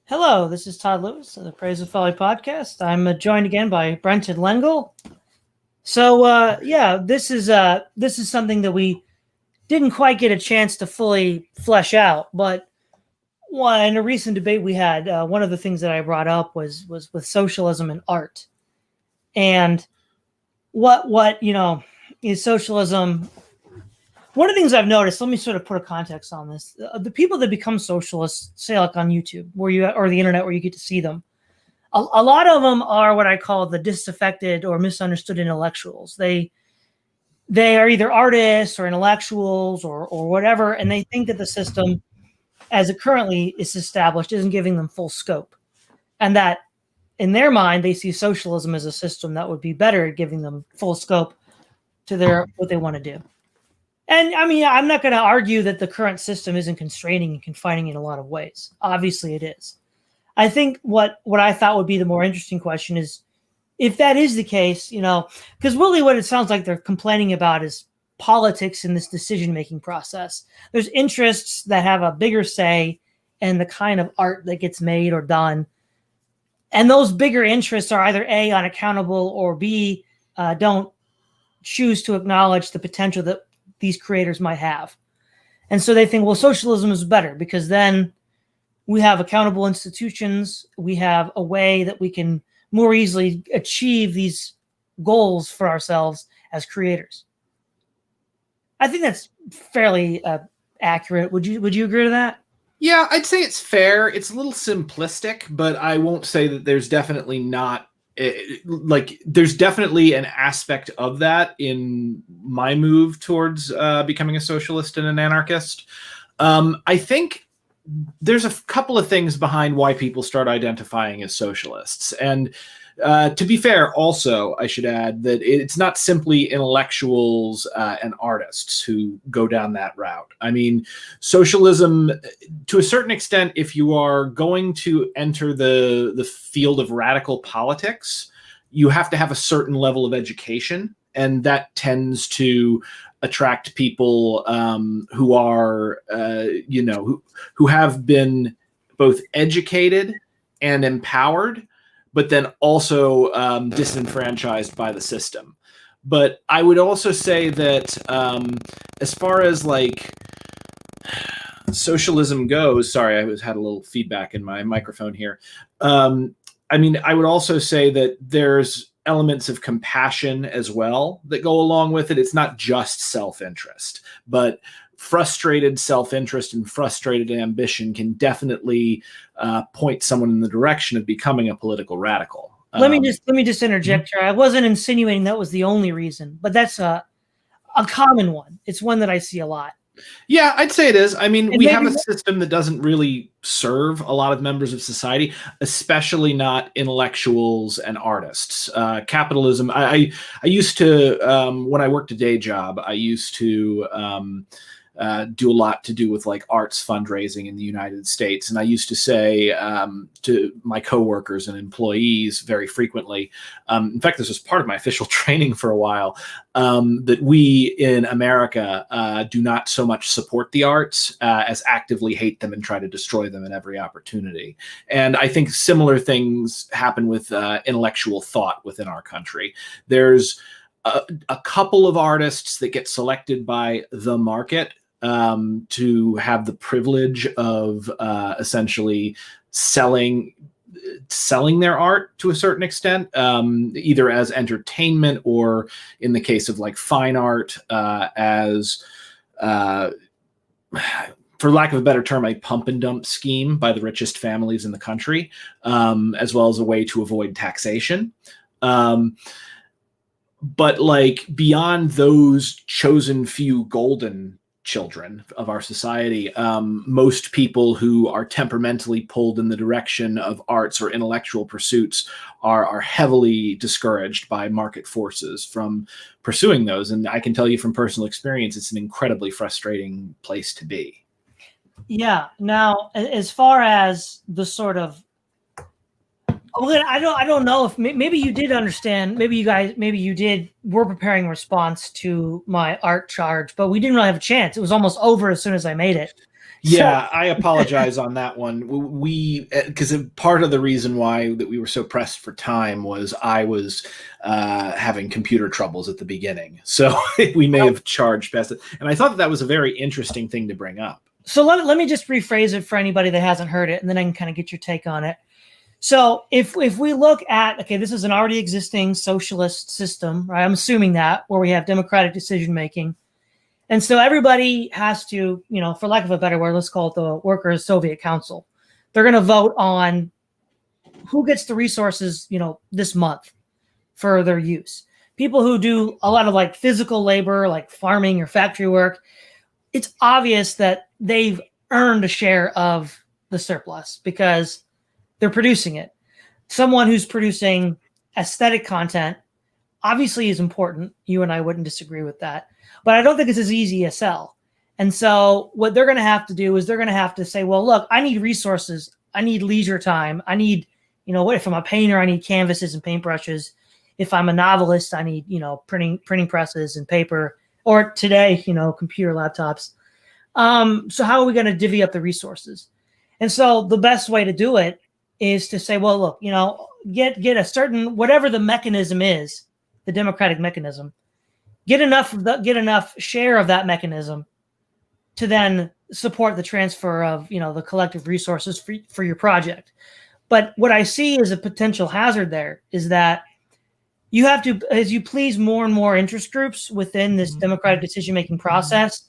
Hello, this is Todd Lewis of the Praise of Folly podcast. I'm joined again by Brenton Lengel. This is something that we didn't quite get a chance to fully flesh out, but in a recent debate we had, one of the things that I brought up was with socialism and art, and what is socialism. One of the things I've noticed, let me sort of put a context on this. The people that become socialists, say like on YouTube or the internet where you get to see them, a lot of them are what I call the disaffected or misunderstood intellectuals. They are either artists or intellectuals or whatever, and they think that the system as it currently is established isn't giving them full scope. And that in their mind, they see socialism as a system that would be better at giving them full scope to what they want to do. And I mean, I'm not going to argue that the current system isn't constraining and confining in a lot of ways. Obviously, it is. I think what I thought would be the more interesting question is, if that is the case, because really what it sounds like they're complaining about is politics in this decision-making process. There's interests that have a bigger say in the kind of art that gets made or done. And those bigger interests are either A, unaccountable, or B, don't choose to acknowledge the potential that these creators might have. And so they think, well, socialism is better because then we have accountable institutions. We have a way that we can more easily achieve these goals for ourselves as creators. I think that's fairly accurate. Would you agree to that? Yeah, I'd say it's fair. It's a little simplistic, but I won't say that there's definitely not there's definitely an aspect of that in my move towards becoming a socialist and an anarchist. I think there's a couple of things behind why people start identifying as socialists. And to be fair, also, I should add that it's not simply intellectuals and artists who go down that route. I mean, socialism, to a certain extent, if you are going to enter the field of radical politics, you have to have a certain level of education, and that tends to attract people who are, who have been both educated and empowered, but then also disenfranchised by the system. But I would also say that as far as like socialism goes, sorry, I had a little feedback in my microphone here. I mean, I would also say that there's elements of compassion as well that go along with it. It's not just self-interest, but frustrated self-interest and frustrated ambition can definitely point someone in the direction of becoming a political radical. Let me just interject here. I wasn't insinuating that was the only reason, but that's a common one. It's one that I see a lot. Yeah, I'd say it is. I mean, we have a system that doesn't really serve a lot of members of society, especially not intellectuals and artists. Capitalism, I used to, when I worked a day job, I used to do a lot to do with like arts fundraising in the United States. And I used to say to my coworkers and employees very frequently, in fact, this was part of my official training for a while, that we in America do not so much support the arts as actively hate them and try to destroy them in every opportunity. And I think similar things happen with intellectual thought within our country. There's a couple of artists that get selected by the market to have the privilege of essentially selling their art to a certain extent, either as entertainment or, in the case of like fine art, as for lack of a better term, a pump and dump scheme by the richest families in the country, as well as a way to avoid taxation. But like beyond those chosen few golden children of our society, most people who are temperamentally pulled in the direction of arts or intellectual pursuits are heavily discouraged by market forces from pursuing those. And I can tell you from personal experience, it's an incredibly frustrating place to be. Yeah. Now, as far as the sort of Well, I don't know if maybe you did understand. Maybe you were preparing a response to my art charge, but we didn't really have a chance. It was almost over as soon as I made it. Yeah, I apologize on that one. Because part of the reason why that we were so pressed for time was I was having computer troubles at the beginning, so we may have charged past it. And I thought that was a very interesting thing to bring up. So let me just rephrase it for anybody that hasn't heard it, and then I can kind of get your take on it. So if we look at, okay, this is an already existing socialist system, right? I'm assuming that, where we have democratic decision making. And so everybody has to, for lack of a better word, let's call it the Workers' Soviet Council. They're going to vote on who gets the resources, this month for their use. People who do a lot of like physical labor, like farming or factory work, it's obvious that they've earned a share of the surplus because they're producing it. Someone who's producing aesthetic content obviously is important. You and I wouldn't disagree with that. But I don't think it's as easy as sell. And so what they're going to have to do is they're going to have to say, well, look, I need resources. I need leisure time. I need, if I'm a painter, I need canvases and paintbrushes. If I'm a novelist, I need, printing presses and paper. Or today, computer laptops. So how are we going to divvy up the resources? And so the best way to do it is to say, well, look, get a certain, whatever the mechanism is, the democratic mechanism, get enough share of that mechanism to then support the transfer of, the collective resources for your project. But what I see as a potential hazard there is that you have to, as you please more and more interest groups within this democratic decision-making process,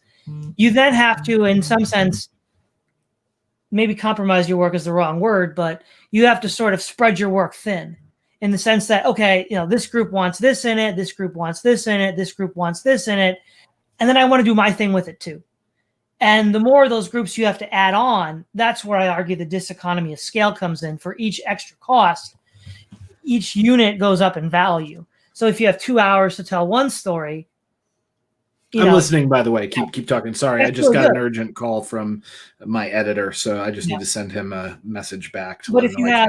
you then have to, in some sense, maybe compromise your work is the wrong word, but you have to sort of spread your work thin in the sense that, okay, this group wants this in it, this group wants this in it, this group wants this in it, and then I want to do my thing with it too. And the more of those groups you have to add on, that's where I argue the diseconomy of scale comes in. For each extra cost, each unit goes up in value. So if you have 2 hours to tell one story, I'm listening, by the way. Keep talking. Sorry, I just got an urgent call from my editor, so I just need to send him a message back. But if you have,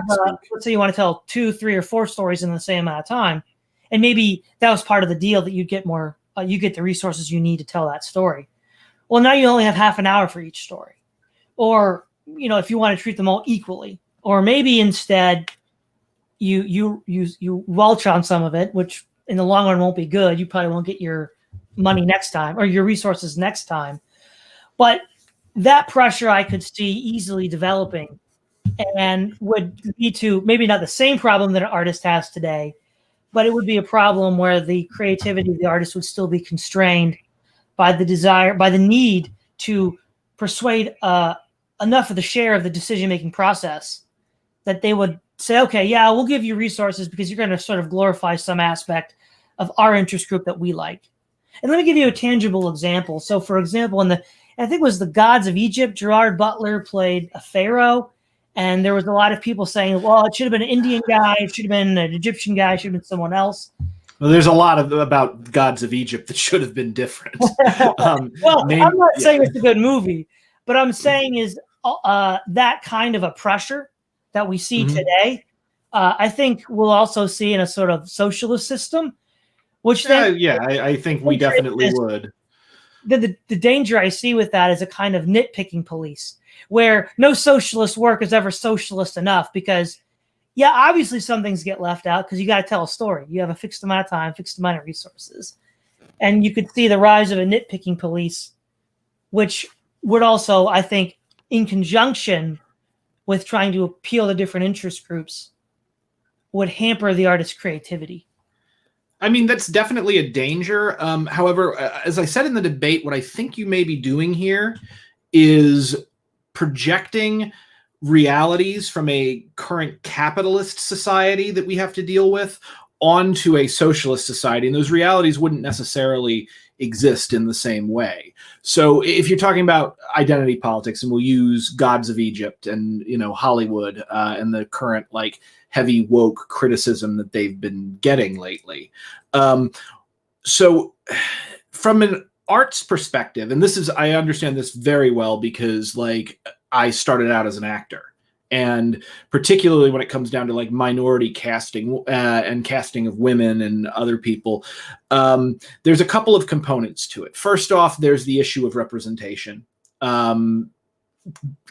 let's say you want to tell 2, 3, or 4 stories in the same amount of time, and maybe that was part of the deal that you get more, you get the resources you need to tell that story. Well, now you only have half an hour for each story. Or, if you want to treat them all equally, or maybe instead you welch on some of it, which in the long run won't be good. You probably won't get your money next time or your resources next time. But that pressure I could see easily developing and would lead to maybe not the same problem that an artist has today, but it would be a problem where the creativity of the artist would still be constrained by the need to persuade enough of the share of the decision-making process that they would say, okay, yeah, we'll give you resources because you're going to sort of glorify some aspect of our interest group that we like. And let me give you a tangible example. So, for example, I think it was The Gods of Egypt, Gerard Butler played a pharaoh, and there was a lot of people saying, well, it should have been an Indian guy, it should have been an Egyptian guy, it should have been someone else. Well, there's a lot about Gods of Egypt that should have been different. I'm not saying it's a good movie, but I'm saying is that kind of a pressure that we see today, I think we'll also see in a sort of socialist system. Which then, I think we definitely would. The danger I see with that is a kind of nitpicking police, where no socialist work is ever socialist enough because, obviously some things get left out because you got to tell a story. You have a fixed amount of time, fixed amount of resources. And you could see the rise of a nitpicking police, which would also, I think, in conjunction with trying to appeal to different interest groups, would hamper the artist's creativity. I mean, that's definitely a danger. However, as I said in the debate, what I think you may be doing here is projecting realities from a current capitalist society that we have to deal with onto a socialist society. And those realities wouldn't necessarily exist in the same way. So if you're talking about identity politics, and we'll use Gods of Egypt and, Hollywood and the current heavy woke criticism that they've been getting lately. So from an arts perspective, and I understand this very well because I started out as an actor And particularly when it comes down to like minority casting and casting of women and other people, there's a couple of components to it. First off, there's the issue of representation.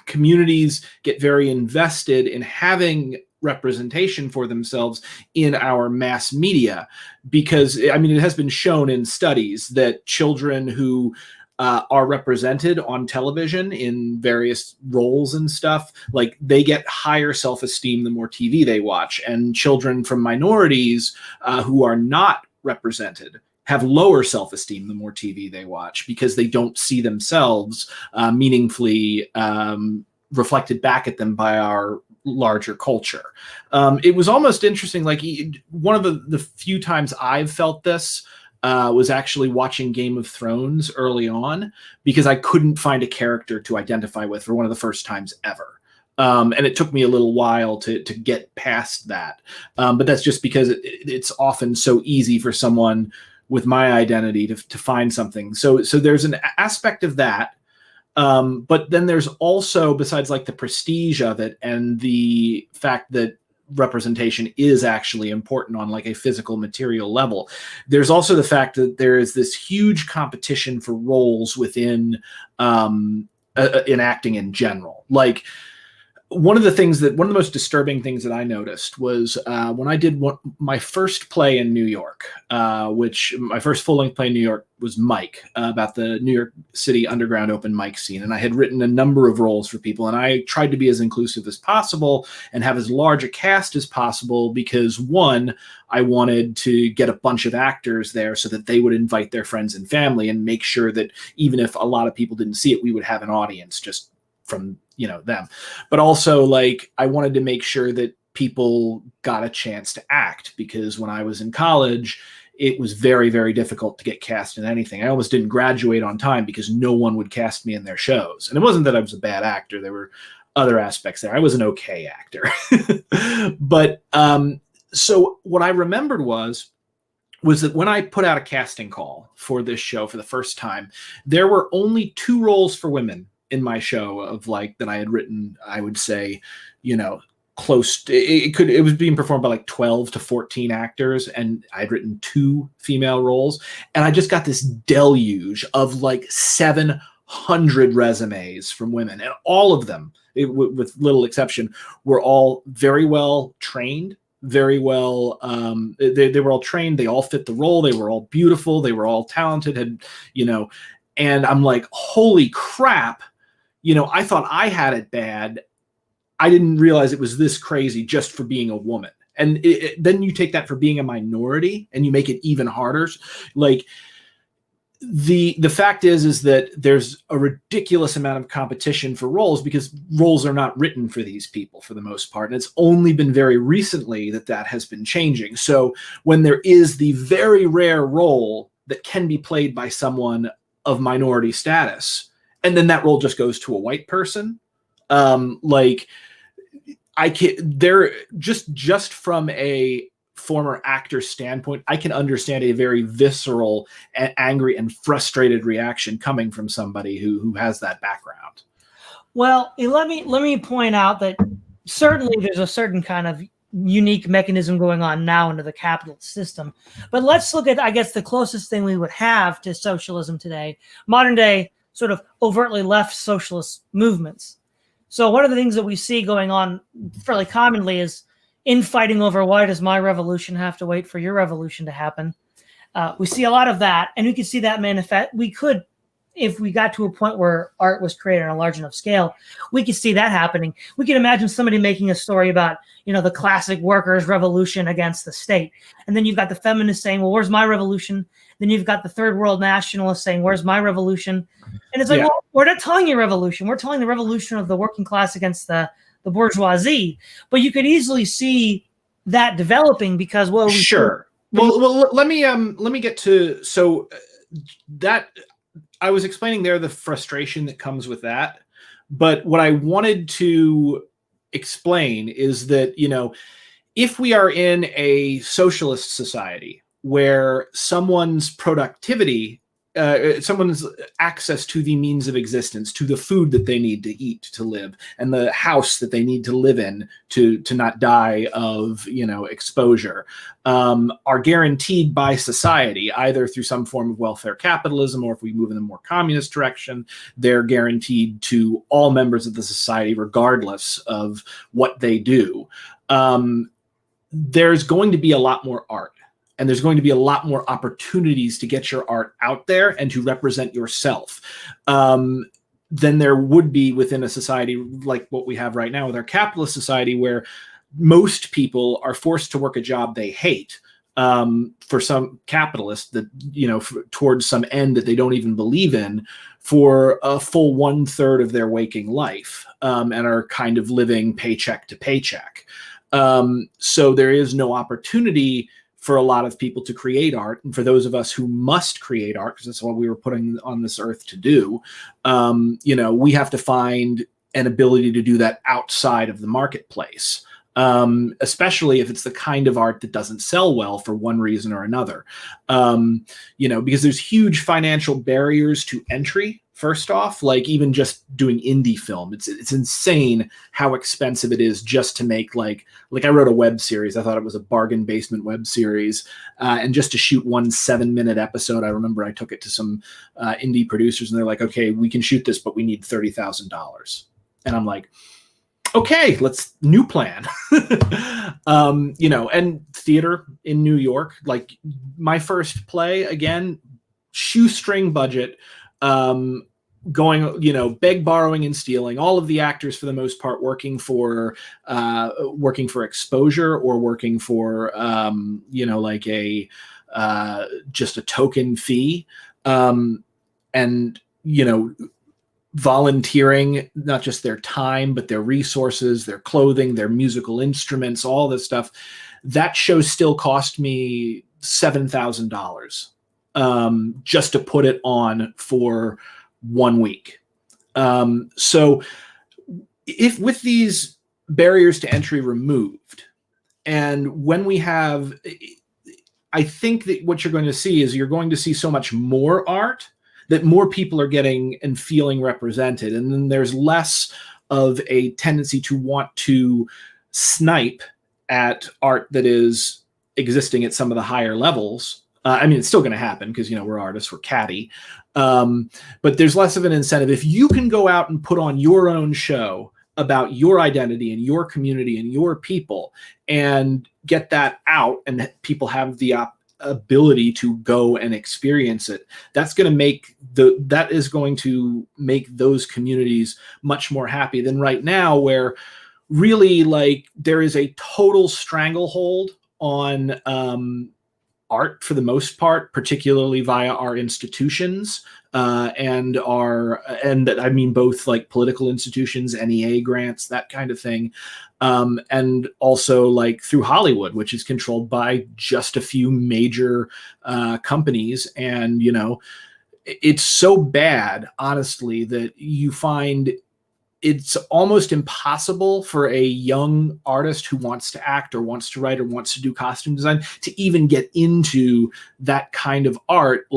Communities get very invested in having representation for themselves in our mass media because, I mean, it has been shown in studies that children who are represented on television in various roles and stuff, like they get higher self-esteem the more TV they watch. And children from minorities who are not represented have lower self-esteem the more TV they watch because they don't see themselves meaningfully reflected back at them by our larger culture. It was almost interesting, like one of the few times I've felt this was actually watching Game of Thrones early on because I couldn't find a character to identify with for one of the first times ever. And it took me a little while to get past that. But that's just because it's often so easy for someone with my identity to find something. So there's an aspect of that. But then there's also, besides like the prestige of it and the fact that representation is actually important on like a physical material level, there's also the fact that there is this huge competition for roles within in acting in general. Like one of the most disturbing things that I noticed was when I did my first play in New York, which my first full-length play in New York was Mike, about the New York City underground open mic scene. And I had written a number of roles for people, and I tried to be as inclusive as possible and have as large a cast as possible because, one, I wanted to get a bunch of actors there so that they would invite their friends and family and make sure that even if a lot of people didn't see it, we would have an audience just from them. But also, like, I wanted to make sure that people got a chance to act because when I was in college, it was very, very difficult to get cast in anything. I almost didn't graduate on time because no one would cast me in their shows. And it wasn't that I was a bad actor. There were other aspects there. I was an okay actor. But so what I remembered was that when I put out a casting call for this show for the first time, there were only 2 roles for women in my show of like that I had written. I would say, close to, it was being performed by like 12 to 14 actors, and I'd written 2 female roles, and I just got this deluge of like 700 resumes from women, and all of them, with little exception, were all very well trained, very well. They were all trained. They all fit the role. They were all beautiful. They were all talented. And I'm like, holy crap. I thought I had it bad. I didn't realize it was this crazy just for being a woman. And then you take that for being a minority and you make it even harder. Like the fact is that there's a ridiculous amount of competition for roles because roles are not written for these people for the most part. And it's only been very recently that has been changing. So when there is the very rare role that can be played by someone of minority status, and then that role just goes to a white person, like I can, there just from a former actor standpoint, I can understand a very visceral and angry and frustrated reaction coming from somebody who has that background. Well, let me point out that certainly there's a certain kind of unique mechanism going on now under the capitalist system. But let's look at, I guess, the closest thing we would have to socialism today, modern day sort of overtly left socialist movements. So one of the things that we see going on fairly commonly is infighting over why does my revolution have to wait for your revolution to happen. We see a lot of that, and we could see that manifest. We could, if we got to a point where art was created on a large enough scale, we could see that happening. We can imagine somebody making a story about, the classic workers' revolution against the state. And then you've got the feminists saying, well, where's my revolution? Then you've got the third world nationalists saying, where's my revolution? And it's like, well, we're not telling you revolution. We're telling the revolution of the working class against the bourgeoisie. But you could easily see that developing because, well, sure. Well, let me get to, so that I was explaining there the frustration that comes with that. But what I wanted to explain is that, if we are in a socialist society where someone's productivity someone's access to the means of existence, to the food that they need to eat to live, and the house that they need to live in to not die of, exposure, are guaranteed by society, either through some form of welfare capitalism, or if we move in a more communist direction, they're guaranteed to all members of the society, regardless of what they do. There's going to be a lot more art. And there's going to be a lot more opportunities to get your art out there and to represent yourself than there would be within a society like what we have right now with our capitalist society, where most people are forced to work a job they hate for some capitalist that, towards some end that they don't even believe in, for a full 1/3 of their waking life, and are kind of living paycheck to paycheck. So there is no opportunity for a lot of people to create art. And for those of us who must create art, because that's what we were putting on this earth to do, we have to find an ability to do that outside of the marketplace, especially if it's the kind of art that doesn't sell well for one reason or another. Because there's huge financial barriers to entry. First off, like even just doing indie film, it's insane how expensive it is just to make like I wrote a web series. I thought it was a bargain basement web series, and just to shoot one 7-minute episode, I remember I took it to some indie producers, and they're like, "Okay, we can shoot this, but we need $30,000." And I'm like, "Okay, let's new plan." And theater in New York, like my first play, again, shoestring budget. Going, beg, borrowing, and stealing. All of the actors, for the most part, working for exposure, or working for just a token fee, and volunteering not just their time but their resources, their clothing, their musical instruments, all this stuff. That show still cost me $7,000 just to put it on for 1 week. So if with these barriers to entry removed, and when we have, I think that what you're going to see is you're going to see so much more art that more people are getting and feeling represented. And then there's less of a tendency to want to snipe at art that is existing at some of the higher levels. It's still going to happen because, we're artists, we're catty. But there's less of an incentive. If you can go out and put on your own show about your identity and your community and your people and get that out, and people have the ability to go and experience it, that is going to make those communities much more happy than right now, where really there is a total stranglehold on art for the most part, particularly via our institutions, and I mean both like political institutions, NEA grants, that kind of thing, and also like through Hollywood, which is controlled by just a few major companies. And it's so bad, honestly, that you find it's almost impossible for a young artist who wants to act or wants to write or wants to do costume design to even get into that kind of art,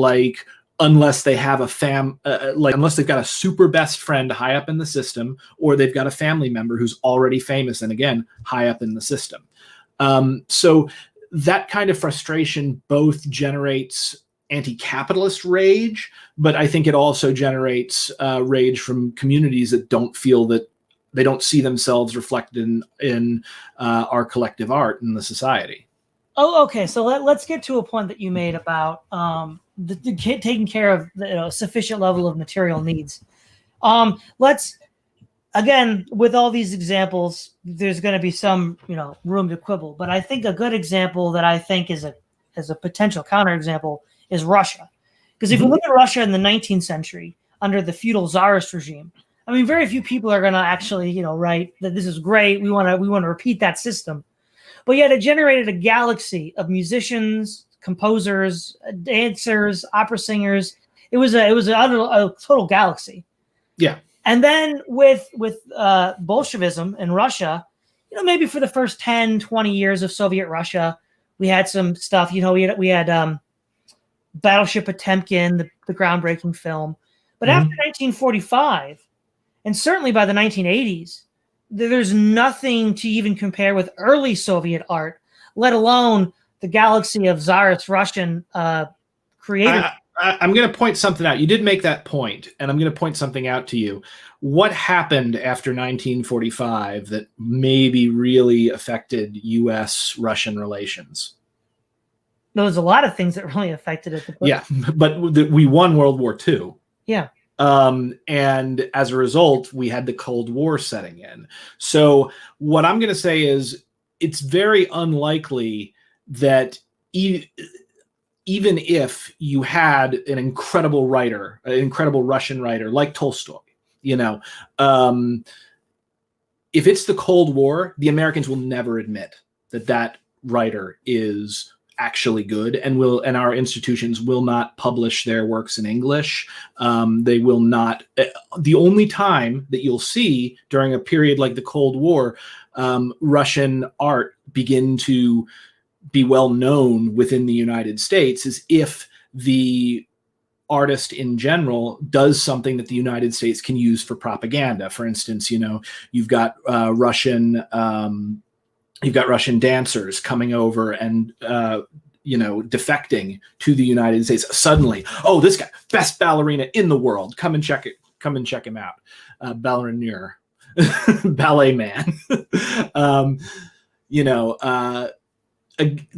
unless they have unless they've got a super best friend high up in the system, or they've got a family member who's already famous and, again, high up in the system. So that kind of frustration both generates anti-capitalist rage, but I think it also generates rage from communities that don't feel that they don't see themselves reflected in our collective art in the society. Oh, okay. So let's get to a point that you made about the kid taking care of a sufficient level of material needs. Let's, again, with all these examples, there's going to be some room to quibble, but I think a good example that I think is a potential counterexample is Russia. Because if you look at Russia in the 19th century under the feudal czarist regime, very few people are going to actually, write that this is great. We want to repeat that system. But yet it generated a galaxy of musicians, composers, dancers, opera singers. It was a total galaxy. Yeah. And then with Bolshevism in Russia, maybe for the first 10, 20 years of Soviet Russia, we had some stuff. We had Battleship Potemkin, the groundbreaking film. But after 1945, and certainly by the 1980s, there's nothing to even compare with early Soviet art, let alone the galaxy of Tsarist Russian creators. I'm going to point something out. You did make that point, and I'm going to point something out to you. What happened after 1945 that maybe really affected U.S.-Russian relations? There was a lot of things that really affected it. Yeah, but we won World War II. Yeah. And as a result, we had the Cold War setting in. So what I'm going to say is it's very unlikely that even if you had an incredible writer, an incredible Russian writer like Tolstoy, if it's the Cold War, the Americans will never admit that writer is actually good, and our institutions will not publish their works in English. They will not. The only time that you'll see during a period like the Cold War, Russian art begin to be well known within the United States is if the artist in general does something that the United States can use for propaganda. For instance, you've got Russian dancers coming over and defecting to the United States. Suddenly, oh, this guy, best ballerina in the world. Come and check him out. Ballerina, ballet man.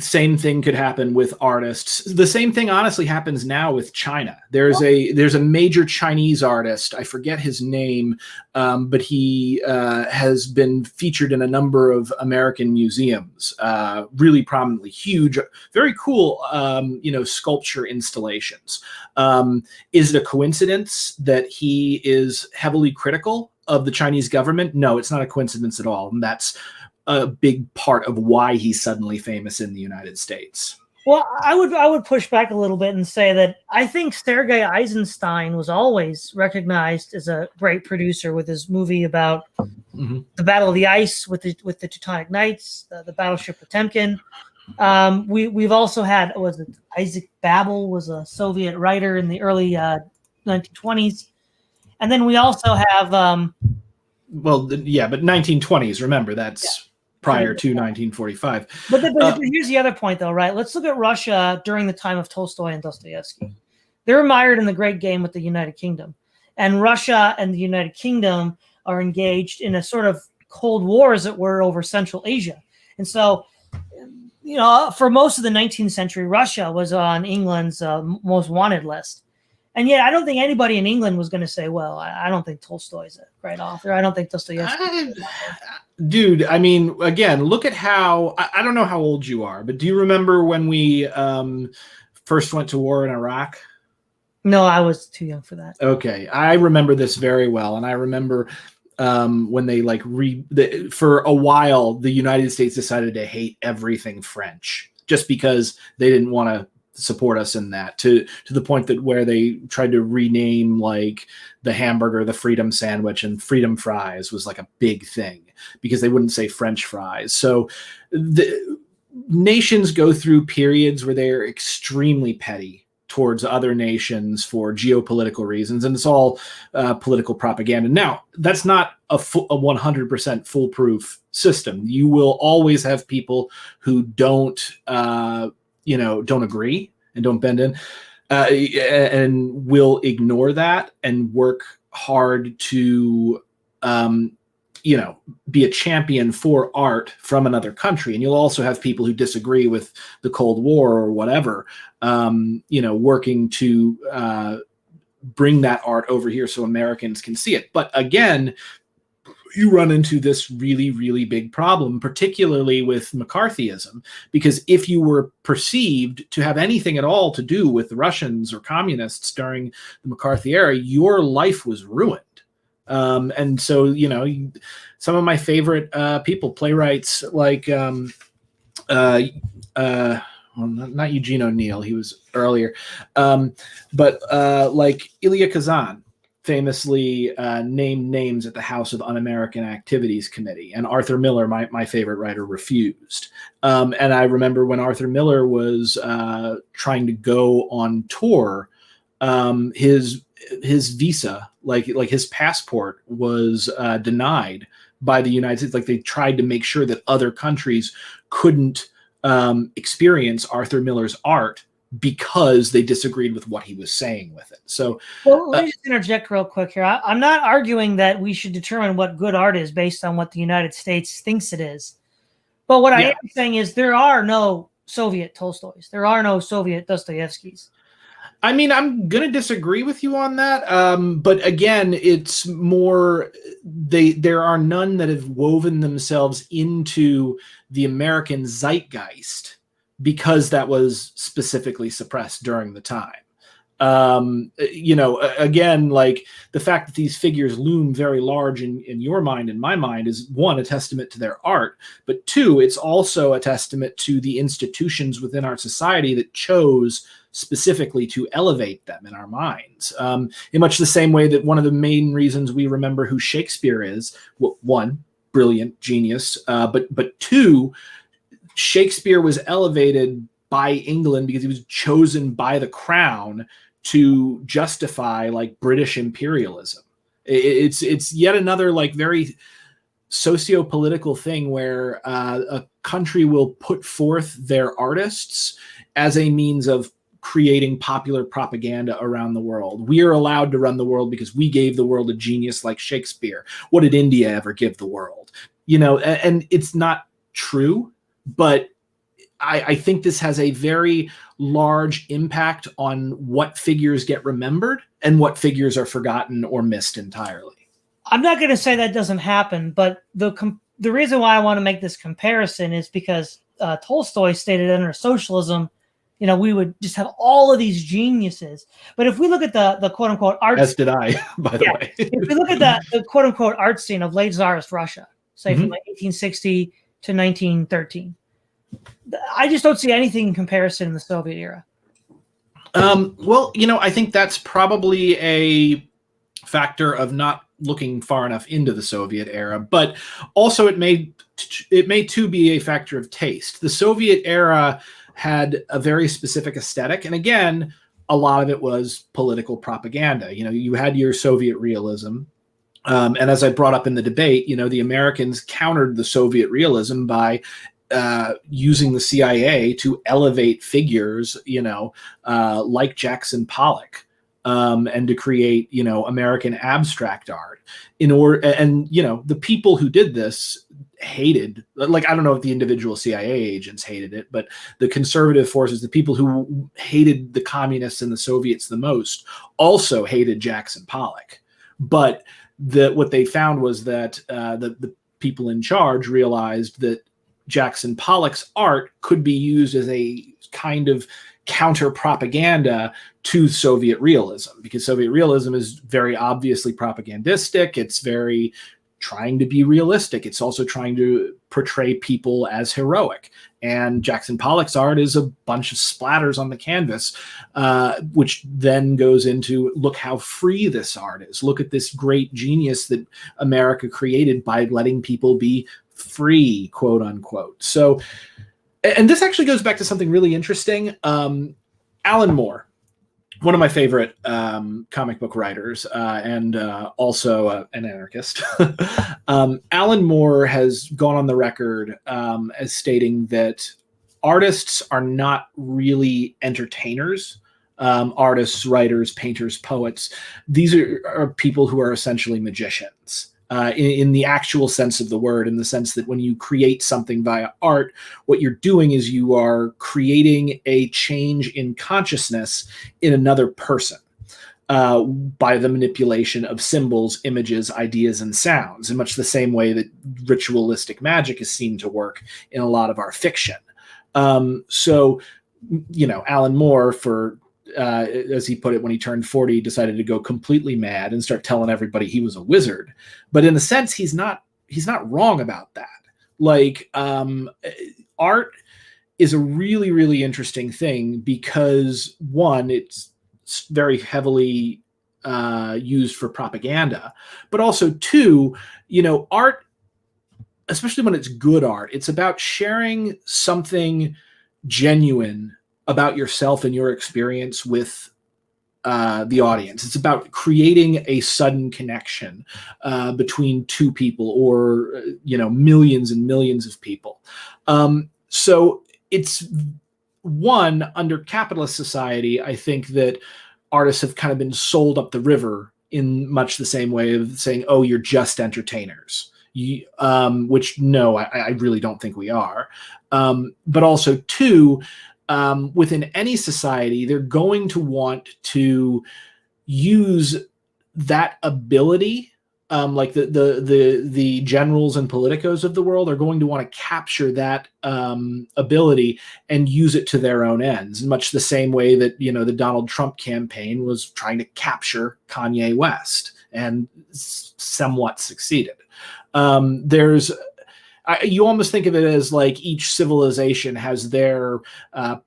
Same thing could happen with artists. The same thing honestly happens now with China. There's a major Chinese artist. I forget his name, but he has been featured in a number of American museums, really prominently, huge, very cool, sculpture installations. Is it a coincidence that he is heavily critical of the Chinese government? No, it's not a coincidence at all. And that's a big part of why he's suddenly famous in the United States. Well, I would push back a little bit and say that I think Sergei Eisenstein was always recognized as a great producer with his movie about the Battle of the Ice with the Teutonic Knights, the Battleship Potemkin. We've also had Isaac Babel was a Soviet writer in the early 1920s, and then we also have but 1920s. Remember, that's prior to 1945. But here's the other point, though, right? Let's look at Russia during the time of Tolstoy and Dostoevsky. They're mired in the Great Game with the United Kingdom. And Russia and the United Kingdom are engaged in a sort of Cold War, as it were, over Central Asia. And so, for most of the 19th century, Russia was on England's most wanted list. And yet I don't think anybody in England was going to say, well, I don't think Tolstoy's a great author. I don't think Dostoevsky. Dude, I mean, again, look at how, I don't know how old you are, but do you remember when we first went to war in Iraq? No, I was too young for that. Okay. I remember this very well. And I remember when they for a while, the United States decided to hate everything French just because they didn't want to support us in that, to the point that where they tried to rename like the hamburger, the freedom sandwich, and freedom fries was like a big thing because they wouldn't say French fries. So the nations go through periods where they're extremely petty towards other nations for geopolitical reasons, and it's all political propaganda. Now, that's not a 100% foolproof system. You will always have people who don't agree and don't bend in, and will ignore that and work hard to, be a champion for art from another country. And you'll also have people who disagree with the Cold War or whatever, working to bring that art over here so Americans can see it. But again, you run into this really, really big problem, particularly with McCarthyism, because if you were perceived to have anything at all to do with the Russians or communists during the McCarthy era, your life was ruined. And so, some of my favorite people, playwrights like, not Eugene O'Neill, he was earlier, but like Ilya Kazan. famously named names at the House of Un-American Activities Committee, and Arthur Miller, my favorite writer, refused. And I remember when Arthur Miller was trying to go on tour, his visa, like his passport, was denied by the United States. Like, they tried to make sure that other countries couldn't experience Arthur Miller's art because they disagreed with what he was saying with it. So, well, let me just interject real quick here. I'm not arguing that we should determine what good art is based on what the United States thinks it is. But what I am saying is there are no Soviet Tolstoys. There are no Soviet Dostoevskys. I mean, I'm going to disagree with you on that. But again, it's more, there are none that have woven themselves into the American zeitgeist because that was specifically suppressed during the time. Again, like, the fact that these figures loom very large in your mind and my mind is, one, a testament to their art, but two, it's also a testament to the institutions within our society that chose specifically to elevate them in our minds. In much the same way that one of the main reasons we remember who Shakespeare is, one, brilliant genius, but two, Shakespeare was elevated by England because he was chosen by the crown to justify, like, British imperialism. It's yet another, like, very socio-political thing where a country will put forth their artists as a means of creating popular propaganda around the world. We are allowed to run the world because we gave the world a genius like Shakespeare. What did India ever give the world? And it's not true, but I think this has a very large impact on what figures get remembered and what figures are forgotten or missed entirely. I'm not going to say that doesn't happen, but the reason why I want to make this comparison is because Tolstoy stated under socialism, we would just have all of these geniuses. But if we look at the quote unquote art, as did I, by the way, if we look at the quote unquote art scene of late Tsarist Russia, say from like 1860 to 1913. I just don't see anything in comparison in the Soviet era. Well, I think that's probably a factor of not looking far enough into the Soviet era, but also it may too be a factor of taste. The Soviet era had a very specific aesthetic, and again, a lot of it was political propaganda. You had your Soviet realism, and as I brought up in the debate, the Americans countered the Soviet realism by using the CIA to elevate figures, like Jackson Pollock, and to create, American abstract art the people who did this hated, like, I don't know if the individual CIA agents hated it, but the conservative forces, the people who hated the communists and the Soviets the most, also hated Jackson Pollock. But what they found was that the people in charge realized that Jackson Pollock's art could be used as a kind of counter propaganda to Soviet realism, because Soviet realism is very obviously propagandistic. It's very trying to be realistic. It's also trying to portray people as heroic. And Jackson Pollock's art is a bunch of splatters on the canvas, which then goes into, look how free this art is. Look at this great genius that America created by letting people be free, quote unquote. So, and this actually goes back to something really interesting. Alan Moore, one of my favorite comic book writers, and also an anarchist. Alan Moore has gone on the record as stating that artists are not really entertainers. Artists, writers, painters, poets. These are people who are essentially magicians. In the actual sense of the word, in the sense that when you create something via art, what you're doing is you are creating a change in consciousness in another person by the manipulation of symbols, images, ideas, and sounds, in much the same way that ritualistic magic is seen to work in a lot of our fiction. So, Alan Moore, as he put it, when he turned 40, decided to go completely mad and start telling everybody he was a wizard. But in a sense, he's not wrong about that. Like, art is a really, really interesting thing because, one, it's very heavily used for propaganda, but also two, art, especially when it's good art, it's about sharing something genuine about yourself and your experience with the audience. It's about creating a sudden connection between two people or millions and millions of people. So it's one, under capitalist society, I think that artists have kind of been sold up the river in much the same way of saying, oh, you're just entertainers. Which no, I really don't think we are. But also two, within any society, they're going to want to use that ability. Like the generals and politicos of the world are going to want to capture that ability and use it to their own ends, in much the same way that the Donald Trump campaign was trying to capture Kanye West and somewhat succeeded. You almost think of it as like each civilization has their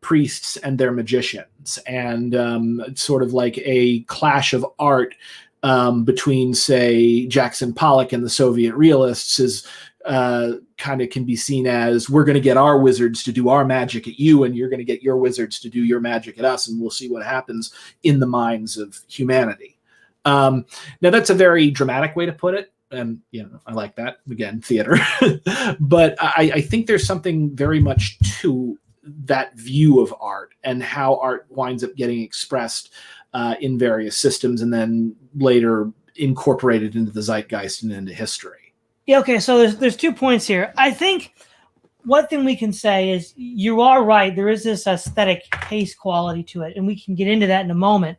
priests and their magicians, and sort of like a clash of art between, say, Jackson Pollock and the Soviet realists is kind of can be seen as, we're going to get our wizards to do our magic at you, and you're going to get your wizards to do your magic at us, and we'll see what happens in the minds of humanity. Now, that's a very dramatic way to put it. And, I like that. Again, theater. But I think there's something very much to that view of art and how art winds up getting expressed in various systems and then later incorporated into the zeitgeist and into history. Yeah, okay, so there's 2 points here. I think one thing we can say is you are right. There is this aesthetic taste quality to it, and we can get into that in a moment.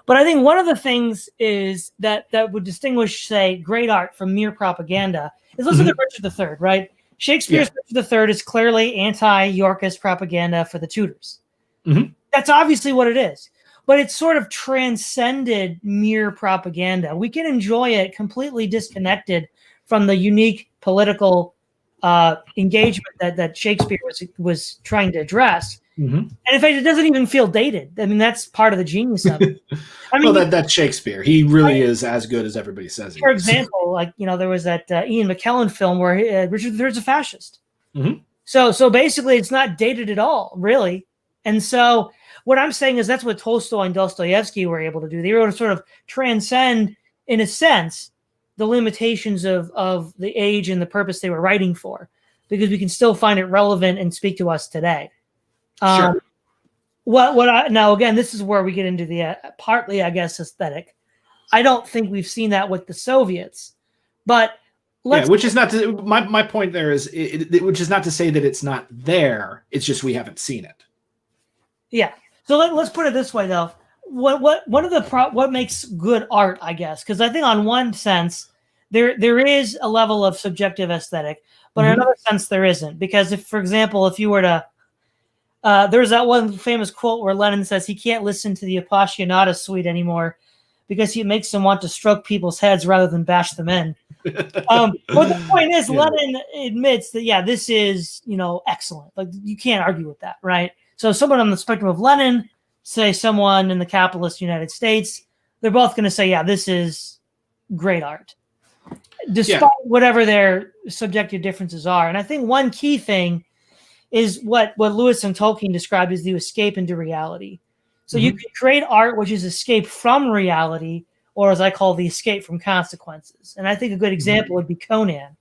But I think one of the things is that would distinguish, say, great art from mere propaganda is listen to Richard III, right? Shakespeare's Richard III is clearly anti-Yorkist propaganda for the Tudors. That's obviously what it is. But it's sort of transcended mere propaganda. We can enjoy it completely disconnected from the unique political engagement that Shakespeare was trying to address. And in fact, it doesn't even feel dated. I mean, that's part of the genius of it. I mean, well, that's Shakespeare. He really is as good as everybody says he is. For example, like, there was that Ian McKellen film where Richard III is a fascist. So basically, it's not dated at all, really. And so what I'm saying is that's what Tolstoy and Dostoevsky were able to do. They were able to sort of transcend, in a sense, the limitations of the age and the purpose they were writing for, because we can still find it relevant and speak to us today. Sure. Now again, this is where we get into the partly, I guess, aesthetic. I don't think we've seen that with the Soviets, but which is not to, my point there is which is not to say that it's not there. It's just we haven't seen it. Yeah. So let's put it this way, though. What makes good art, I guess, because I think on one sense there is a level of subjective aesthetic, but in another sense there isn't, because if, for example, if you were to there's that one famous quote where Lenin says he can't listen to the Appassionata suite anymore because he makes him want to stroke people's heads rather than bash them in. But the point is, Lenin admits that, this is, excellent. Like, you can't argue with that, right? So someone on the spectrum of Lenin, say someone in the capitalist United States, they're both going to say, this is great art, despite whatever their subjective differences are. And I think one key thing is what Lewis and Tolkien described as the escape into reality. So you can create art which is escape from reality, or as I call the escape from consequences. And I think a good example would be Conan.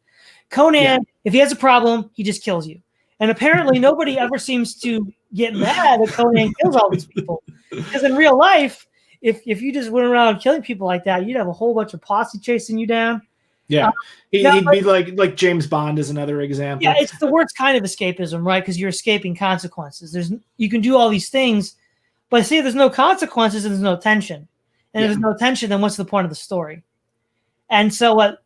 If he has a problem, he just kills you. And apparently nobody ever seems to get mad that Conan kills all these people. Because in real life, if you just went around killing people like that, you'd have a whole bunch of posse chasing you down. Yeah, he'd be like James Bond is another example. Yeah, it's the worst kind of escapism, right? Because you're escaping consequences. You can do all these things, but see, if there's no consequences and there's no tension. And if there's no tension, then what's the point of the story? And so what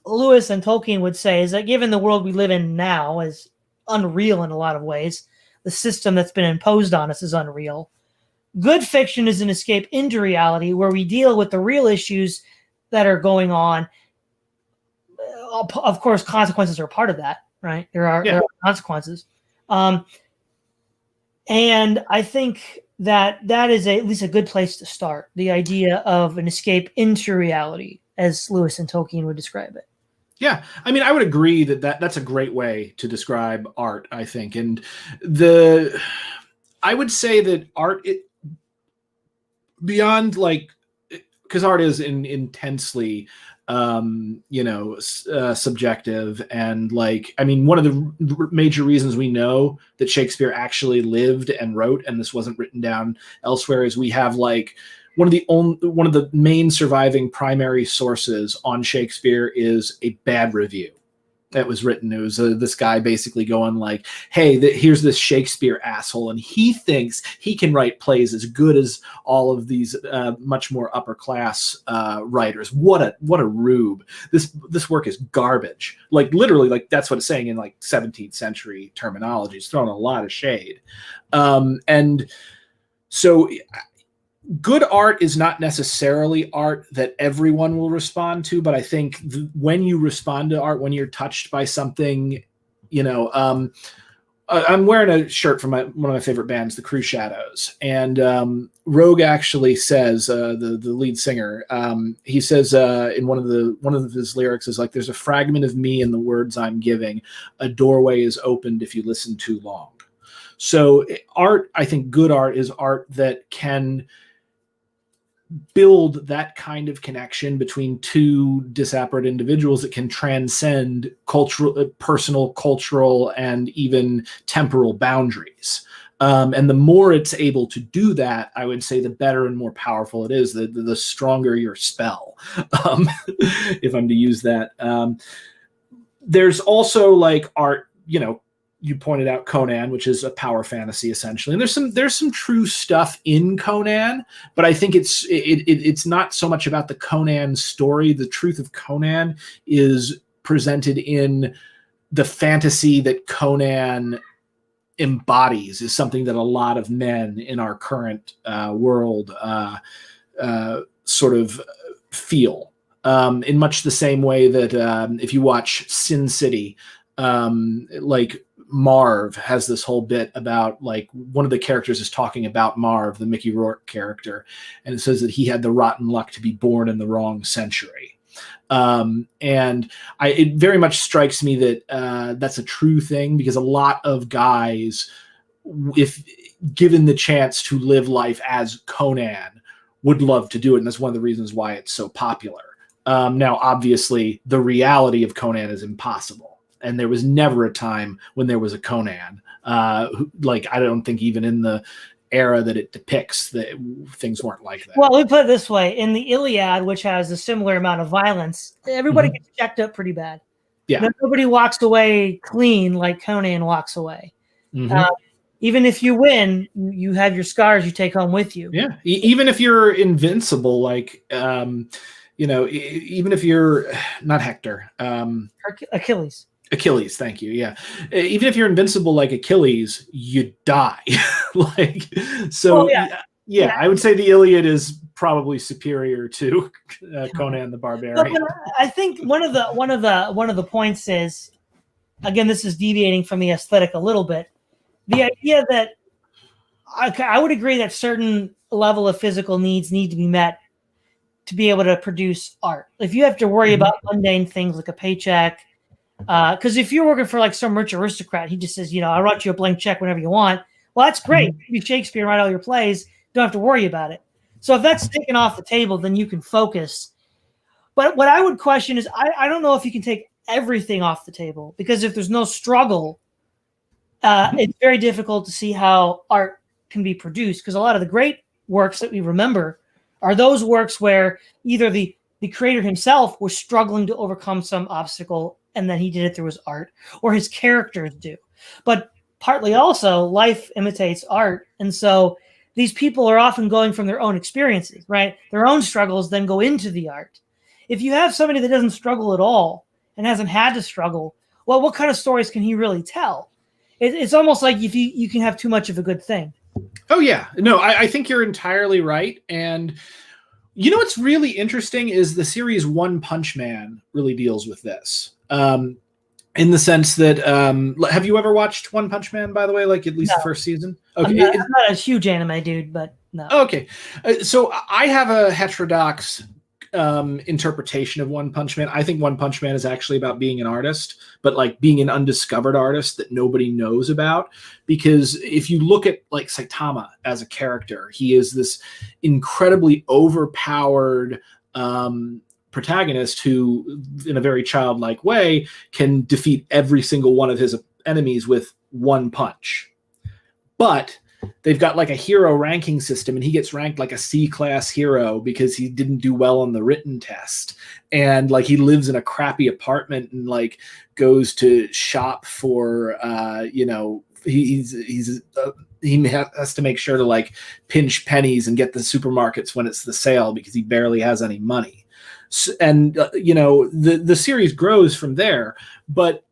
Lewis and Tolkien would say is that given the world we live in now is unreal in a lot of ways, the system that's been imposed on us is unreal. Good fiction is an escape into reality where we deal with the real issues that are going on. Of course, consequences are part of that, right? There are consequences. And I think that is at least a good place to start. The idea of an escape into reality, as Lewis and Tolkien would describe it. Yeah, I mean, I would agree that's a great way to describe art, I think. And I would say that art, beyond like, because art is intensely subjective, and like, I mean, one of the major reasons we know that Shakespeare actually lived and wrote, and this wasn't written down elsewhere, is we have like one of the main surviving primary sources on Shakespeare is a bad review that was written. It was this guy basically going like, hey, here's this Shakespeare asshole, and he thinks he can write plays as good as all of these much more upper class writers. What a rube. This work is garbage. Like, literally, like, that's what it's saying in like 17th century terminology. It's throwing a lot of shade. And so good art is not necessarily art that everyone will respond to, but I think when you respond to art, when you're touched by something, I'm wearing a shirt from one of my favorite bands, the Crew Shadows, and Rogue actually says, the lead singer, he says in one of his lyrics is like, "There's a fragment of me in the words I'm giving. A doorway is opened if you listen too long." So art, I think good art is art that can build that kind of connection between two disparate individuals that can transcend personal, cultural, and even temporal boundaries. And the more it's able to do that, I would say the better and more powerful it is, the stronger your spell, if I'm to use that. There's also like art, you pointed out Conan, which is a power fantasy essentially, and there's some true stuff in Conan, but I think it's not so much about the Conan story. The truth of Conan is presented in the fantasy that Conan embodies, is something that a lot of men in our current world sort of feel, in much the same way that if you watch Sin City, like Marv has this whole bit about, like, one of the characters is talking about Marv, the Mickey Rourke character, and it says that he had the rotten luck to be born in the wrong century. And it very much strikes me that that's a true thing, because a lot of guys, if given the chance to live life as Conan, would love to do it, and that's one of the reasons why it's so popular. Now, obviously, the reality of Conan is impossible. And there was never a time when there was a Conan. Like, I don't think even in the era that it depicts that things weren't like that. Well, we put it this way. In the Iliad, which has a similar amount of violence, everybody gets checked up pretty bad. Yeah. Nobody walks away clean like Conan walks away. Even if you win, you have your scars you take home with you. Yeah. Even if you're invincible, like, even if you're not Hector. Achilles, thank you. Yeah. Even if you're invincible like Achilles, you die. Like, so yeah, I would say the Iliad is probably superior to Conan the Barbarian. But I think one of the points is, again, this is deviating from the aesthetic a little bit. The idea that I would agree that certain level of physical needs need to be met to be able to produce art. If you have to worry about mundane things like a paycheck, because if you're working for like some rich aristocrat, he just says, I'll write you a blank check whenever you want. Well, that's great. You Shakespeare and write all your plays. Don't have to worry about it. So if that's taken off the table, then you can focus. But what I would question is, I don't know if you can take everything off the table, because if there's no struggle, it's very difficult to see how art can be produced, because a lot of the great works that we remember are those works where either the creator himself was struggling to overcome some obstacle, and then he did it through his art, or his characters do. But partly also, life imitates art. And so these people are often going from their own experiences, right? Their own struggles then go into the art. If you have somebody that doesn't struggle at all and hasn't had to struggle, well, what kind of stories can he really tell? It's almost like if you can have too much of a good thing. Oh, yeah. No, I think you're entirely right. And what's really interesting is the series One Punch Man really deals with this. In the sense that, have you ever watched One Punch Man, by the way, like at least No. the first season? Okay. I'm not a huge anime dude, but no. Okay. So I have a heterodox interpretation of One Punch Man. I think One Punch Man is actually about being an artist, but like being an undiscovered artist that nobody knows about. Because if you look at like Saitama as a character, he is this incredibly overpowered protagonist who, in a very childlike way, can defeat every single one of his enemies with one punch. But they've got like a hero ranking system, and he gets ranked like a C-class hero because he didn't do well on the written test. And like he lives in a crappy apartment and like goes to shop for, he has to make sure to like pinch pennies and get the supermarkets when it's the sale because he barely has any money. And the series grows from there. But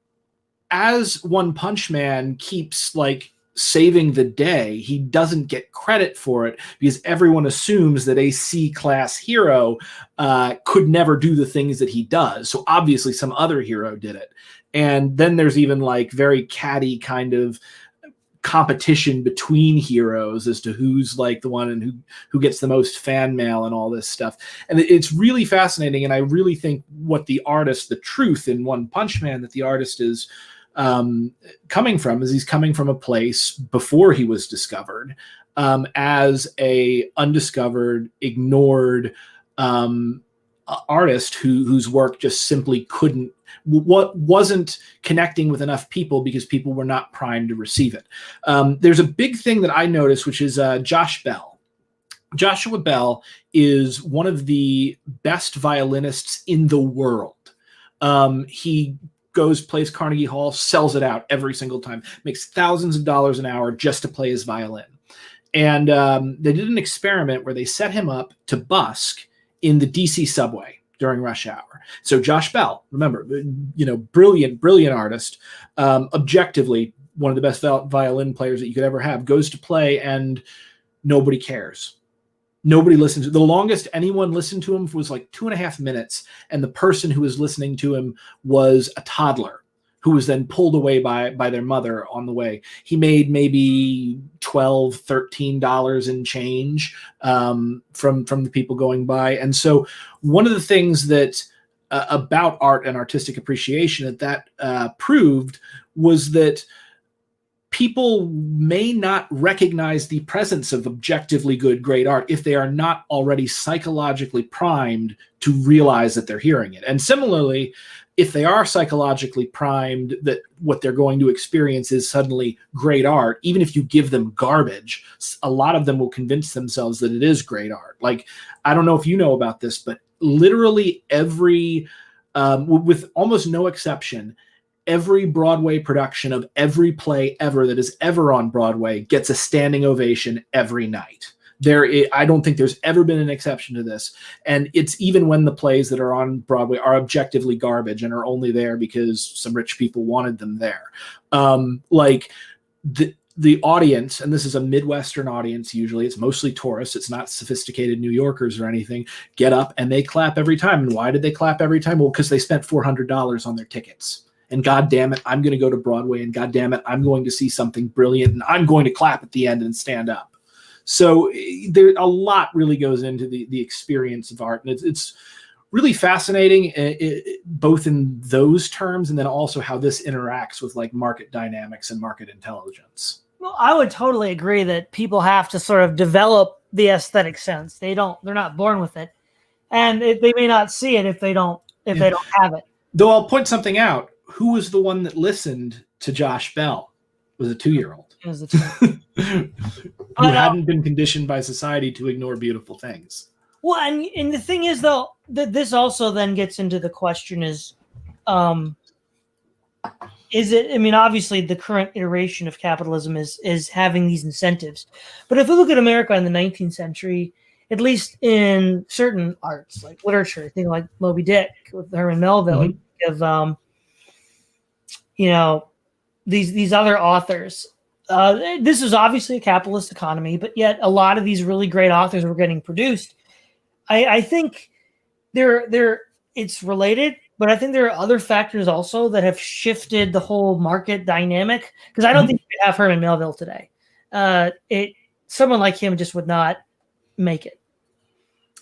as One Punch Man keeps like saving the day, he doesn't get credit for it because everyone assumes that a C-class hero could never do the things that he does. So obviously some other hero did it. And then there's even like very catty kind of competition between heroes as to who's like the one and who gets the most fan mail and all this stuff. And it's really fascinating. And I really think what the artist, the truth in One Punch Man that the artist is coming from is he's coming from a place before he was discovered as a undiscovered, ignored artist whose work just simply wasn't connecting with enough people because people were not primed to receive it. There's a big thing that I noticed, which is Josh Bell. Joshua Bell is one of the best violinists in the world. He plays Carnegie Hall, sells it out every single time, makes thousands of dollars an hour just to play his violin. And they did an experiment where they set him up to busk in the DC subway during rush hour. So Josh Bell, remember, brilliant artist, objectively one of the best violin players that you could ever have, goes to play and nobody cares. Nobody listens. The longest anyone listened to him was like 2.5 minutes. And the person who was listening to him was a toddler who was then pulled away by their mother on the way. He made maybe $12, $13 in change from the people going by. And so one of the things that about art and artistic appreciation that proved was that people may not recognize the presence of objectively good, great art if they are not already psychologically primed to realize that they're hearing it. And similarly, if they are psychologically primed that what they're going to experience is suddenly great art, even if you give them garbage, a lot of them will convince themselves that it is great art. Like, I don't know if you know about this, but literally every, with almost no exception, every Broadway production of every play ever that is ever on Broadway gets a standing ovation every night. I don't think there's ever been an exception to this. And it's even when the plays that are on Broadway are objectively garbage and are only there because some rich people wanted them there. Like the audience, and this is a Midwestern audience usually, it's mostly tourists, it's not sophisticated New Yorkers or anything, get up and they clap every time. And why did they clap every time? Well, because they spent $400 on their tickets. And God damn it, I'm going to go to Broadway, and God damn it, I'm going to see something brilliant, and I'm going to clap at the end and stand up. So there, a lot really goes into the experience of art, and it's really fascinating, both in those terms and then also how this interacts with like market dynamics and market intelligence. Well, I would totally agree that people have to sort of develop the aesthetic sense. They're not born with it, and they may not see it if they don't have it. Though I'll point something out. Who was the one that listened to Josh Bell? It was a 2-year-old. It was a 2-year-old. Who hadn't been conditioned by society to ignore beautiful things. Well, and the thing is, though, that this also then gets into the question is it, I mean, obviously the current iteration of capitalism is having these incentives. But if we look at America in the 19th century, at least in certain arts, like literature, think like Moby Dick with Herman Melville, of these other authors. This is obviously a capitalist economy, but yet a lot of these really great authors were getting produced. I think it's related, but I think there are other factors also that have shifted the whole market dynamic. Because I don't think you could have Herman Melville today. Someone like him just would not make it.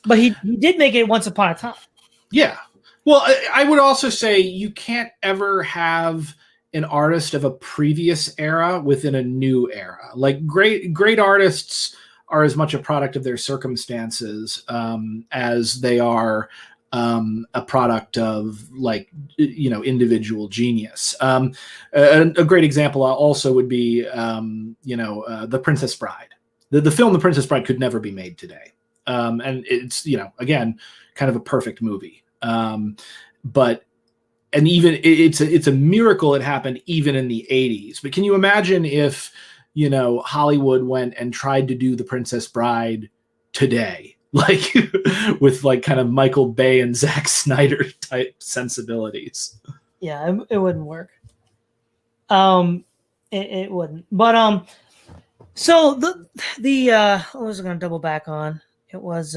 But he did make it once upon a time. Yeah. Well, I would also say you can't ever have an artist of a previous era within a new era. Like great artists are as much a product of their circumstances as they are a product of individual genius. A great example also would be The Princess Bride. The film The Princess Bride could never be made today, and it's again kind of a perfect movie. But even it's a miracle it happened even in the 80s. But can you imagine if Hollywood went and tried to do The Princess Bride today, like with like kind of Michael Bay and Zack Snyder type sensibilities? Yeah, it wouldn't work. It wouldn't. But so the I was going to double back on. It was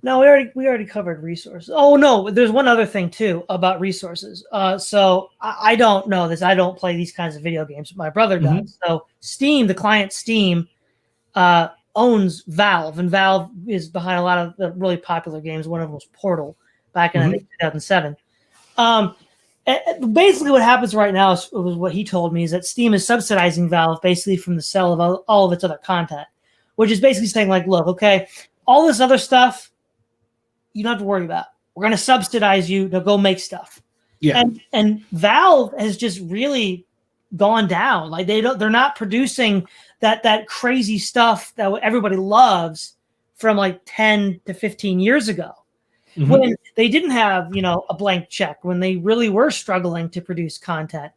no, we already covered resources. Oh no, there's one other thing too about resources. So I don't know this. I don't play these kinds of video games. My brother does. So Steam, the client Steam, owns Valve, and Valve is behind a lot of the really popular games. One of them was Portal back in I think 2007. Basically, what happens right now is what he told me is that Steam is subsidizing Valve basically from the sale of all of its other content, which is basically saying like, look, okay, all this other stuff you don't have to worry about. We're going to subsidize you to go make stuff. Yeah. And Valve has just really gone down. Like they're not producing that crazy stuff that everybody loves from like 10 to 15 years ago. When they didn't have, a blank check, when they really were struggling to produce content.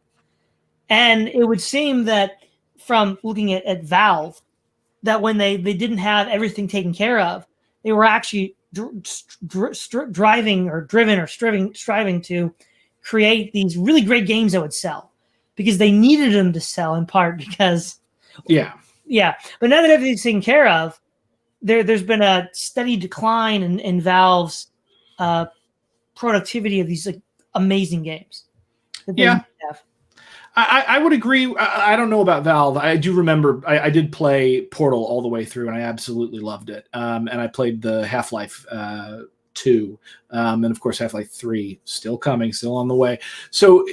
And it would seem that from looking at Valve, that when they didn't have everything taken care of, they were actually striving to create these really great games that would sell, because they needed them to sell in part because but now that everything's taken care of, there's been a steady decline in Valve's productivity of these like amazing games that they have. I would agree. I don't know about Valve. I do remember I did play Portal all the way through, and I absolutely loved it. And I played the Half-Life 2, and of course Half-Life 3 still coming, still on the way. So,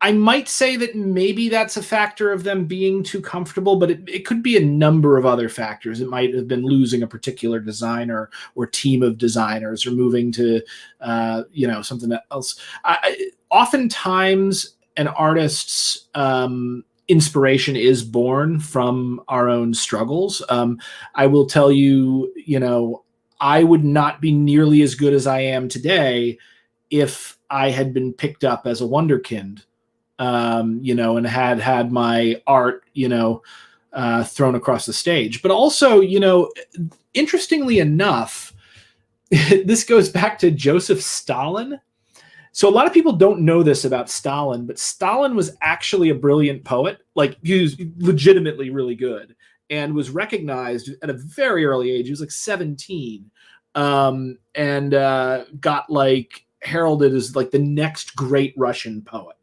I might say that maybe that's a factor of them being too comfortable, but it could be a number of other factors. It might have been losing a particular designer or team of designers, or moving to, something else. Oftentimes, an artist's inspiration is born from our own struggles. I will tell you, I would not be nearly as good as I am today if I had been picked up as a wonderkind, and had my art, thrown across the stage. But also, interestingly enough, this goes back to Joseph Stalin. So a lot of people don't know this about Stalin, but Stalin was actually a brilliant poet. Like, he was legitimately really good and was recognized at a very early age. He was like 17, and got like heralded as like the next great Russian poet.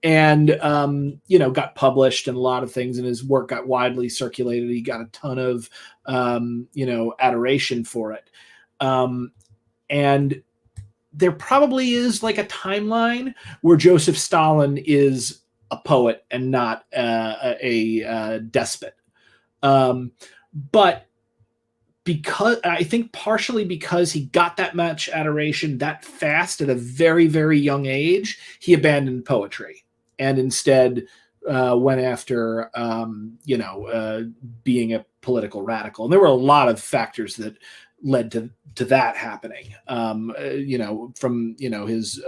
And, got published in a lot of things, and his work got widely circulated. He got a ton of, adoration for it. And there probably is like a timeline where Joseph Stalin is a poet and not a despot. But because I think partially because he got that much adoration that fast at a very, very young age, he abandoned poetry and instead went after, being a political radical. And there were a lot of factors that led to that happening, from his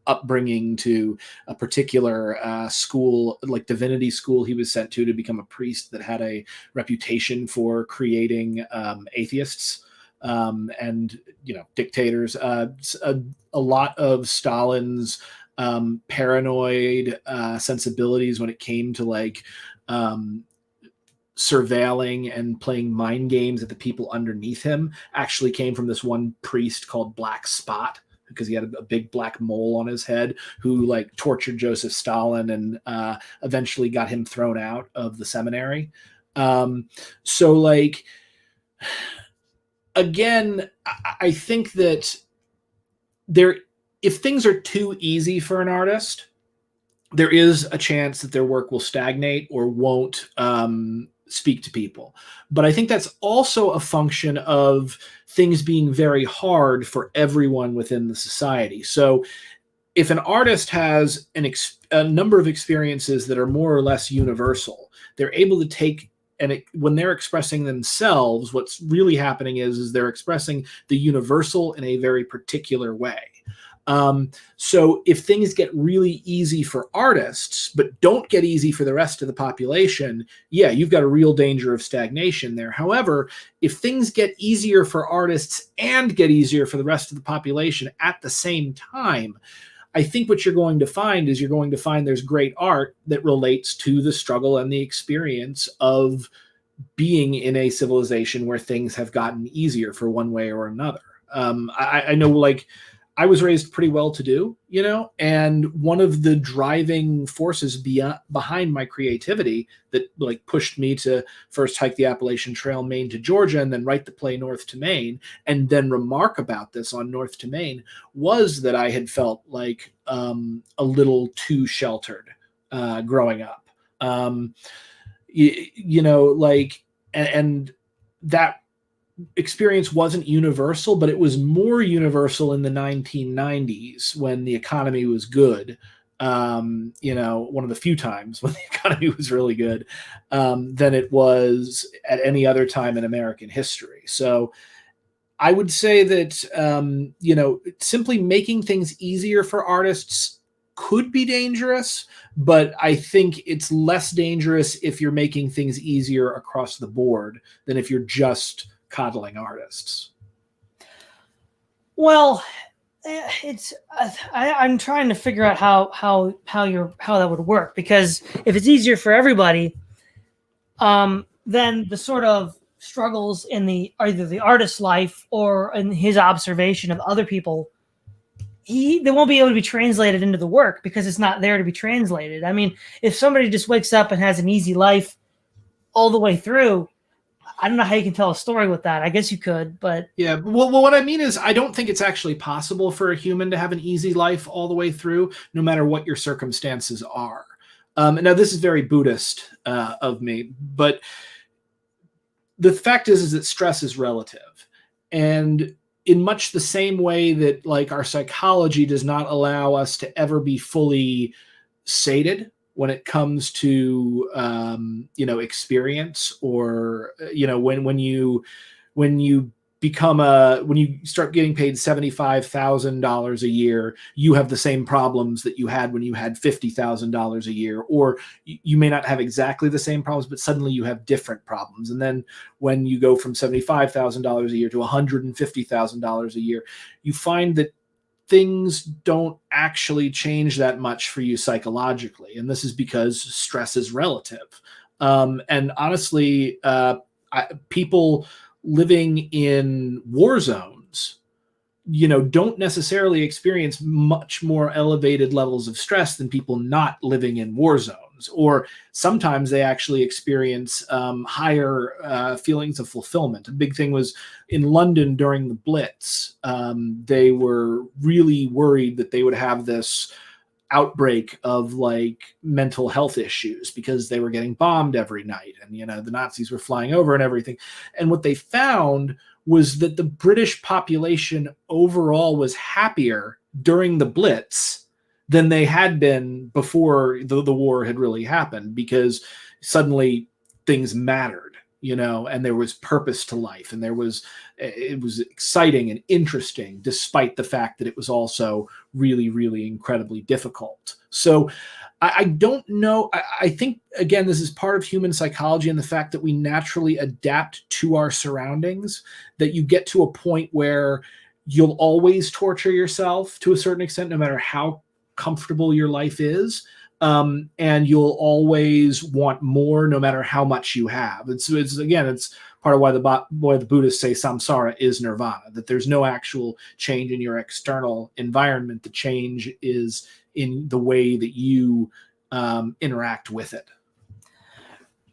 upbringing to a particular school, like divinity school he was sent to become a priest that had a reputation for creating atheists and dictators. A lot of Stalin's paranoid sensibilities when it came to like surveilling and playing mind games at the people underneath him actually came from this one priest called Black Spot, because he had a big black mole on his head, who like tortured Joseph Stalin and eventually got him thrown out of the seminary. So like, again, I think that if things are too easy for an artist, there is a chance that their work will stagnate or won't speak to people. But I think that's also a function of things being very hard for everyone within the society. So if an artist has a number of experiences that are more or less universal, they're able to take, and when they're expressing themselves, what's really happening is they're expressing the universal in a very particular way. So if things get really easy for artists, but don't get easy for the rest of the population, yeah, you've got a real danger of stagnation there. However, if things get easier for artists and get easier for the rest of the population at the same time, I think what you're going to find is there's great art that relates to the struggle and the experience of being in a civilization where things have gotten easier for one way or another. I know, like, I was raised pretty well to do, and one of the driving forces behind my creativity that like pushed me to first hike the Appalachian Trail, Maine to Georgia, and then write the play North to Maine, and then remark about this on North to Maine, was that I had felt like a little too sheltered growing up. And that experience wasn't universal, but it was more universal in the 1990s when the economy was good. One of the few times when the economy was really good, than it was at any other time in American history. So I would say that, simply making things easier for artists could be dangerous, but I think it's less dangerous if you're making things easier across the board than if you're just coddling artists. Well, I'm trying to figure out how that would work, because if it's easier for everybody, then the sort of struggles in either the artist's life or in his observation of other people, they won't be able to be translated into the work because it's not there to be translated. I mean, if somebody just wakes up and has an easy life all the way through, I don't know how you can tell a story with that. I guess you could, but yeah. Well, what I mean is, I don't think it's actually possible for a human to have an easy life all the way through, no matter what your circumstances are. Now, this is very Buddhist of me, but the fact is that stress is relative, and in much the same way that like our psychology does not allow us to ever be fully sated when it comes to experience, or when you start getting paid $75,000 a year, you have the same problems that you had when you had $50,000 a year, or you may not have exactly the same problems, but suddenly you have different problems. And then when you go from $75,000 a year to $150,000 a year, you find that things don't actually change that much for you psychologically. And this is because stress is relative. And honestly, people living in war zones, don't necessarily experience much more elevated levels of stress than people not living in war zones. Or sometimes they actually experience higher feelings of fulfillment. A big thing was in London during the Blitz. They were really worried that they would have this outbreak of like mental health issues because they were getting bombed every night, and the Nazis were flying over and everything. And what they found was that the British population overall was happier during the Blitz than they had been before the war had really happened, because suddenly things mattered, and there was purpose to life, and it was exciting and interesting, despite the fact that it was also really, really incredibly difficult. So I don't know. I think, again, this is part of human psychology, and the fact that we naturally adapt to our surroundings, that you get to a point where you'll always torture yourself to a certain extent, no matter how comfortable your life is. and you'll always want more, no matter how much you have. It's part of why the Buddhists say samsara is nirvana, that there's no actual change in your external environment. The change is in the way that you interact with it.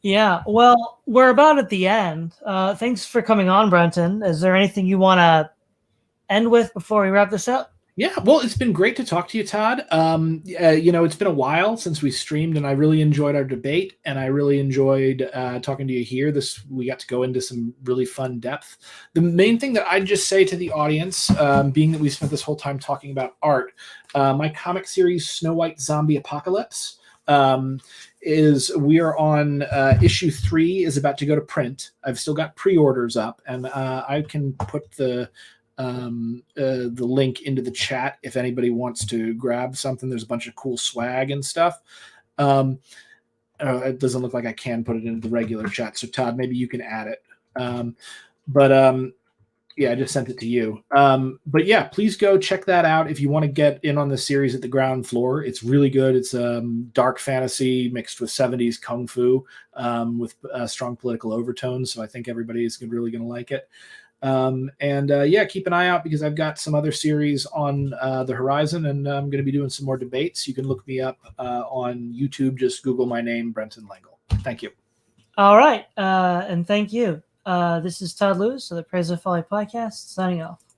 Yeah, well, we're about at the end. Thanks for coming on, Brenton. Is there anything you want to end with before we wrap this up? Yeah, well, it's been great to talk to you, Todd. It's been a while since we streamed, and I really enjoyed our debate, and I really enjoyed talking to you here. We got to go into some really fun depth. The main thing that I'd just say to the audience, being that we spent this whole time talking about art, my comic series Snow White Zombie Apocalypse is we are on issue 3 is about to go to print. I've still got pre-orders up, and I can put the link into the chat if anybody wants to grab something. There's a bunch of cool swag and stuff. It doesn't look like I can put it into the regular chat, so Todd, maybe you can add it. Yeah, I just sent it to you. But yeah, please go check that out if you want to get in on the series at the ground floor. It's really good. It's dark fantasy mixed with 70s kung fu with strong political overtones, so I think everybody is really going to like it. Yeah, keep an eye out because I've got some other series on the horizon, and I'm going to be doing some more debates. You can look me up on YouTube. Just Google my name, Brenton Lengel. Thank you. All right, and thank you. This is Todd Lewis of the Praise of Folly podcast, signing off.